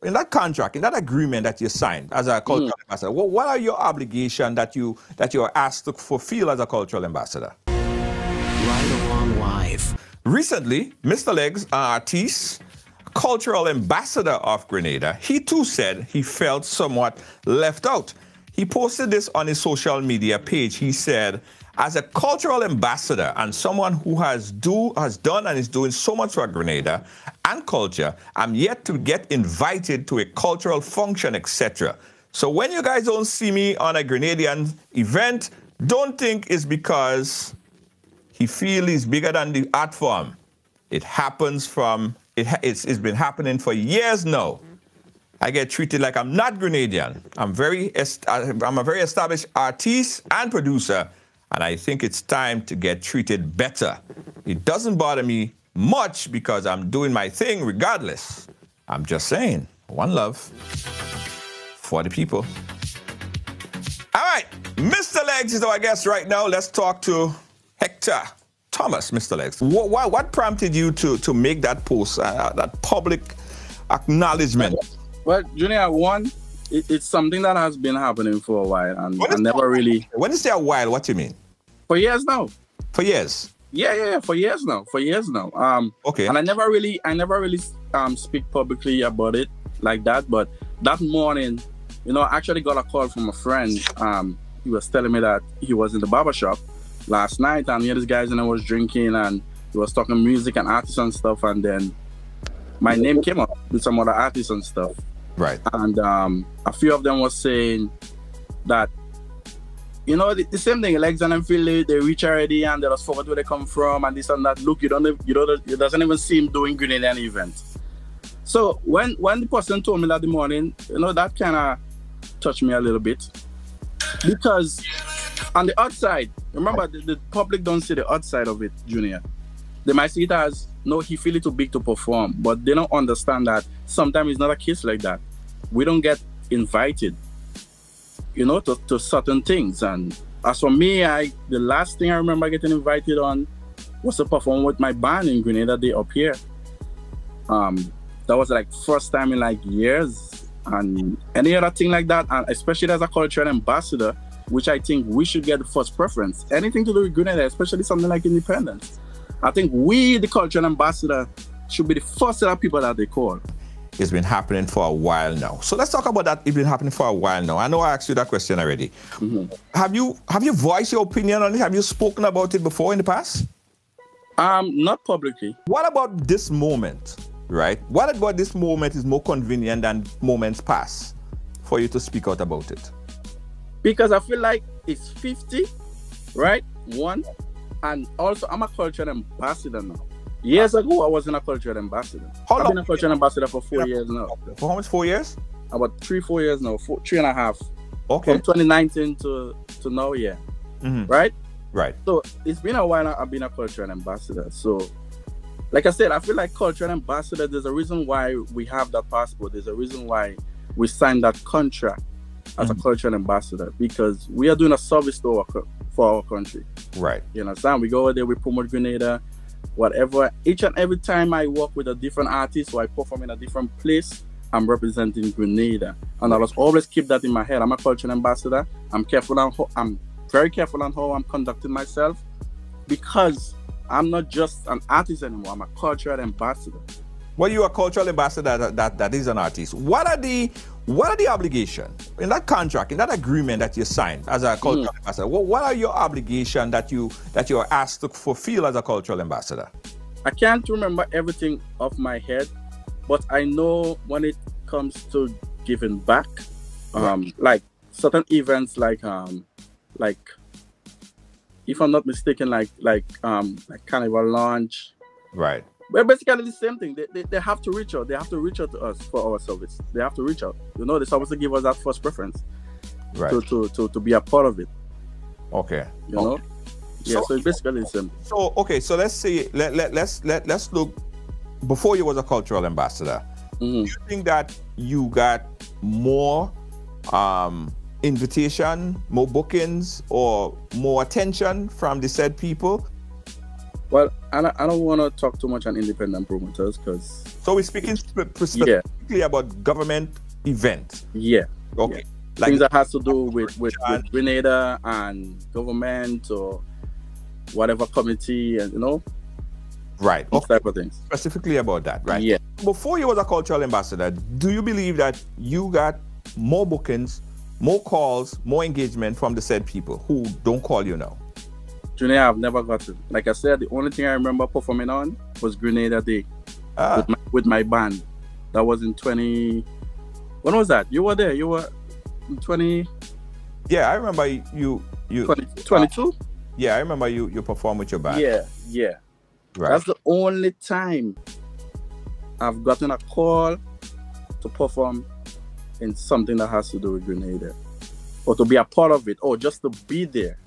in that contract, in that agreement that you signed as a cultural ambassador, what are your obligations that you are asked to fulfill as a cultural ambassador? Right Along Live. Recently, Mr. Legs, artiste, cultural ambassador of Grenada, he too said he felt somewhat left out. He posted this on his social media page. He said, as a cultural ambassador and someone who has done and is doing so much for Grenada and culture, I'm yet to get invited to a cultural function, etc. So when you guys don't see me on a Grenadian event, don't think it's because he feels he's bigger than the art form. It happens from, it's been happening for years now. I get treated like I'm not Grenadian. I'm a very established artist and producer, and I think it's time to get treated better. It doesn't bother me much because I'm doing my thing regardless. I'm just saying, one love for the people. All right, Mr. Legs is our guest right now. Let's talk to Hector Thomas, Mr. Legs. What prompted you to make that post, that public acknowledgement? Well, Junior, one, it's something that has been happening for a while, and I never really. When you say a while, what do you mean? For years now. For years. Yeah, for years now. Okay. And I never really speak publicly about it like that. But that morning, I actually got a call from a friend. He was telling me that he was in the barbershop last night, and me and these guys and I was drinking, and he was talking music and artists and stuff, and then my name came up with some other artists and stuff. Right. And a few of them was saying that, the same thing, Legs and them feel they reach already and they just forgot where they come from and this and that. Look, it doesn't even seem doing Grenadian event. So when the person told me that the morning, that kind of touched me a little bit. Because on the outside, remember the public don't see the outside of it, Junior. They might see it as, no, he feel it too big to perform, but they don't understand that sometimes it's not a case like that. We don't get invited, to certain things. And as for me, the last thing I remember getting invited on was to perform with my band in Grenada Day up here. That was like first time in like years. And any other thing like that, and especially as a cultural ambassador, which I think we should get the first preference. Anything to do with Grenada, especially something like independence. I think we, the cultural ambassador, should be the first set of people that they call. It's been happening for a while now. So let's talk about that. It's been happening for a while now. I know I asked you that question already. Mm-hmm. Have you voiced your opinion on it? Have you spoken about it before in the past? Not publicly. What about this moment, right? What about this moment is more convenient than moments past for you to speak out about it? Because I feel like it's 50, right? One. And also, I'm a cultural ambassador now. Years ago, I wasn't a cultural ambassador. I've been a cultural ambassador for 4 years now. For how much, 4 years? About 3-4 years now, 3.5. Okay. From 2019 to now, yeah. Mm-hmm. Right? Right. So it's been a while now I've been a cultural ambassador. So, like I said, I feel like cultural ambassador, there's a reason why we have that passport. There's a reason why we signed that contract as a cultural ambassador, because we are doing a service for our country. Right. You understand? We go over there, we promote Grenada, whatever. Each and every time I work with a different artist or I perform in a different place, I'm representing Grenada. And I must always keep that in my head. I'm a cultural ambassador. I'm very careful on how I'm conducting myself, because I'm not just an artist anymore. I'm a cultural ambassador. Well, you're a cultural ambassador that is an artist. What are the obligations in that contract, in that agreement that you signed as a cultural ambassador? What are your obligations that you're asked to fulfill as a cultural ambassador? I can't remember everything off my head, but I know when it comes to giving back, like certain events, like if I'm not mistaken, like Carnival Launch, right? Well, basically the same thing. They have to reach out. They have to reach out to us for our service. They have to reach out. They're supposed to give us that first preference, right? To be a part of it. Okay. Okay. Yeah. So it's basically the same. So okay. So let's say let's look. Before you was a cultural ambassador, do you think that you got more invitation, more bookings, or more attention from the said people? Well, I don't want to talk too much on independent promoters because. So we're speaking specifically about government events. Yeah. Okay. Yeah. Like things that has to do with Grenada and government or whatever committee, and right. Those type of things. Specifically about that, right? Yeah. Before you was a cultural ambassador, do you believe that you got more bookings, more calls, more engagement from the said people who don't call you now? Junior, I've never got it. Like I said, the only thing I remember performing on was Grenada Day with my band. That was in 20. When was that? You were there. You were in 20. Yeah, I remember you. 22. Yeah, I remember you performed with your band. Yeah. Right. That's the only time I've gotten a call to perform in something that has to do with Grenada, or to be a part of it, or just to be there.